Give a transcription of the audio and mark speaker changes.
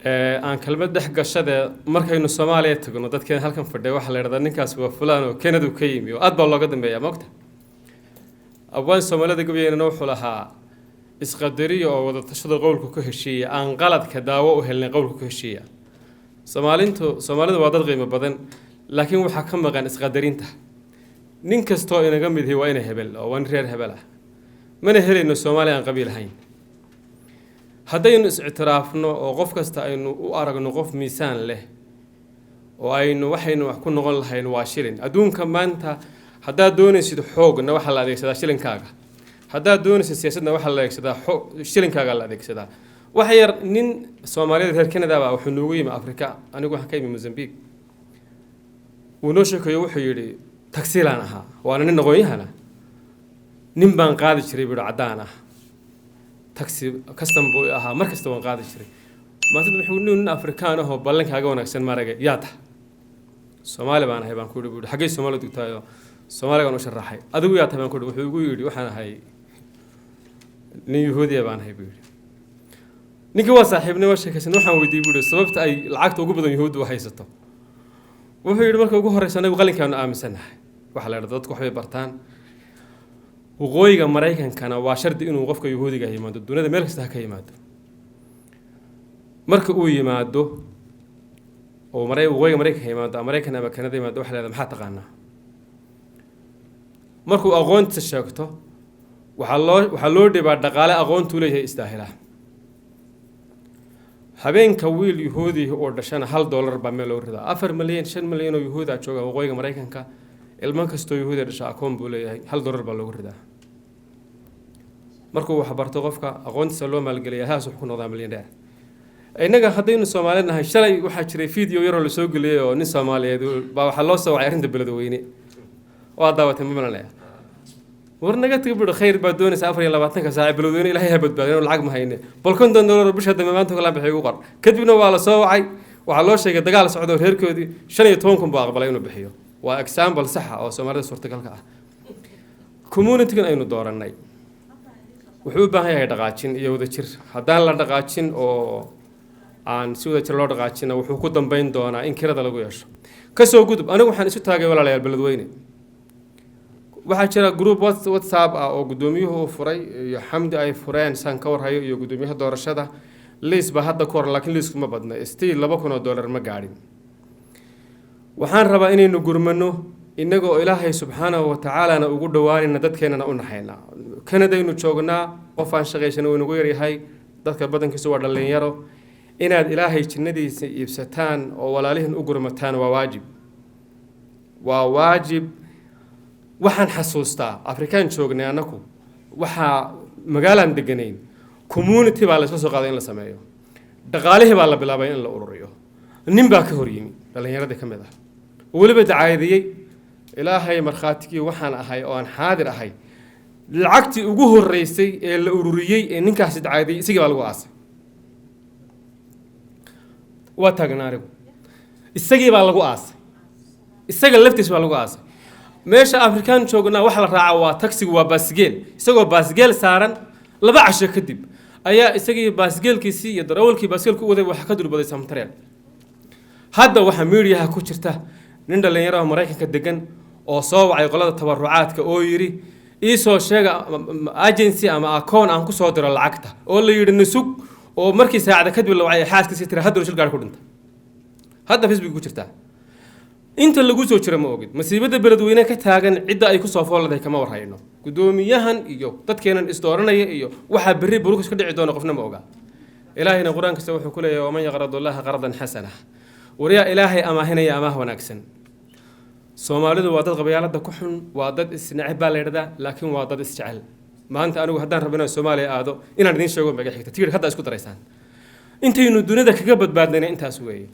Speaker 1: aan kalmad dhex gashada markaynu Soomaaliya tagno dadkeen halkan fadhiya waxa la yiraahdaa ninkaas waa fulaan oo Canada ka yimi oo aad baa looga dambeeyaa moogta abwaan Soomaalida gabayna wuxuu lahaa isqadariyo oo wada tashada qowlku ka heshiiya aan qaladka daawo u helnay qowlku ka heshiiya Soomaalida waa dad qiimo badan laakiin waxa ka maqan isqadarinta nin kasto inaga mid waa inay hebel oo waan reer hebel ah mana helayno Soomaaliya aan qabiil ahayn haddaynu is-ictiraafno oo qof kasta aynu u aragno qof miisaan leh oo waxaynu wax ku noqon lahayn waa shilin adduunka maanta haddaad doonaysid xoogna waxa la adeegsadaa shilinkaaga haddaad doonaysid siyaasadna waxa la adeegsadaa shilinkaaga la adeegsadaa waxa yar nin Soomaaliyeed reer Canada baa wuxuu noogu yimi Afrika anigu waxaan ka yimi Mozambique uu noo sheekayo wuxuu yidhi taksiilaan ahaa waana nin aqoon-yahana nin baan qaadi jiray bidho caddaan ah taxi custom buu ahaa markasta waan qaadi jiray maanta wuxuu nin Afrikaan ah oo ballankaaga wanaagsan maragay yaata Soomaali baan ahay baan ku yidhi xagee Soomaalidu taayo Soomaaliga u sharaxay adigu yaata baan ku yidhi wuxuu igu yidhi waxaan ahay nin Yahuudi baan ahay buu yidhi ninkii waa saaxiibnimo sheekaysan waxaan weydiiyay buu yidhi sababta ay lacagta ugu badan Yahuudi u haysato wuxuu yidhi marka ugu horeysa anagu qalinkaanu aaminsanahay waxa la yiraahdaa dadku waxbay bartaan waqooyiga Mareykankana waa shardi inuu qofka Yahuudiga yimaado dunida meel kasta ka yimaado marka uu yimaado oo waqooyiga Mareykanka yimaado Mareykan ama Canada yimaado waxa la yiraahdaa maxaa taqaanaa markuu aqoonta sheegto waxa loo dhibaa dhaqaale aqoontu leeyahay istaahila habeenka wiil Yahuudi oo dhashana $1 baa meel loo ridaa 4 milyan 5 milyan oo Yahuudi ah jooga waqooyiga Mareykanka ilmo kasto Yahuudi dhasha akoon buu leeyahay $1 baa loogu ridaa markuu wax barto qofka aqoontiisa loo maalgeliyaa haas wuxuu ku noqdaa milyaneer inaga haddaynu Soomaali nahay shalay waxa jiray video yar oo la soo galiyay oo nin Soomaaliyeed baa waxa loo soo wacay arinta beledweyne waa daawatay maamulaya warnaga tigbido khayr baa doonaysa 24 saac beledweyne ilaahay ha badbaadiyo lacag ma hayne $50 bisha maanta kala bixay ugu qor kadibna waa la soo wacay waxa loo sheegay dagaal socdo reerkoodii 15 baa aqbalay inuu bixiyo waa example sax ah oo Soomaalida suurtagalka ah community-gan aynu dooranay wuxuu u baahan yahay dhaqaajin iyo wada jir haddaan la dhaqaajin oo aan si wada jir loo dhaqaajin wuxuu ku dambeyn doonaa in kirada lagu yeesho ka soo gudub anigu waxaan isu taagay walaalayaal beledweyne waxa jira group WhatsApp ah oo gudoomiyuhu furay iyo Xamdi ay fureen san ka warhayo iyo gudoomiyaha doorashada liis ba hadda kor laakiin liisku ma badna still $2,000 ma gaadhin waxaan rabaa inaynu gurmano inagoo Ilaahay subxaanahu wa ta'ala ugu dhawaanina dadkeenana u naxayna Canada aynu joognaa qof aan shaqaysan oo inagu yaryahay dadka badankiisu waa dhalinyaro inaad Ilaahay jannadiisa iibsataan oo walaalihin u gurmataan waa waajib waxaan xasuustaa Afrikaan joognay anaku waxa magaalaan deganayn community baa la soo qaaday in la sameeyo dhaqaalihi baa la bilaabay in la ururiyo nin baa ka hor yimi dhalinyarada kamid ah waliba dacaydiyay Ilaahay marxaatigii waxaan ahay oo aan xaadir ahay lacagtii ugu horeysay ee la ururiyay ee ninkaas dacaydiyay isaga baa lagu aasay waa taagnaarigu isagii baa lagu aasay isaga laftiis baa lagu aasay meesha Afrikaan joognaa waxa la raaca waa taksigu waa baasgeel isagoo baasgeel saaran laba casho kadib ayaa isagii baasgeelkiisii iyo darawalkii baasgeelku u waday waxa ka dulbaday samtareen hadda waxa meediyaha ku jirta nin dhalinyaro Mareykanka degan oo soo wacay qolada tabarucaadka oo yiri soo sheega agency ama account aan ku soo diro lacagta oo la yiri nisug oo markii saacada kadib la wacay xaaskiisa tira hadda shil gaar ku dhinta hadda Facebook ku jirta inta lagu soo jira ma ogid masiibada beledweyne ka taagan cidda ay ku soo fooladay kama warhayno gudoomiyahan iyo dadkeenan isdooranaya iyo waxa bari burukus ka dhici doona qofna ma oga ilaahayna quraankiisa wuxuu ku leeyahay man yaqradullaha qardan hasana wariya ilaahay amaahinaya amaah wanaagsan Soomaalidu waa dad qabyaalada ku xun waa dad isnacib baa leeyahay laakiin waa dad isjecel maanta anigu haddaan rabino Soomaaliya aado inaan idin sheego magac xigta tigir hadda isku daraysaan intaynu dunida kaga badbaadnayna intaas weeye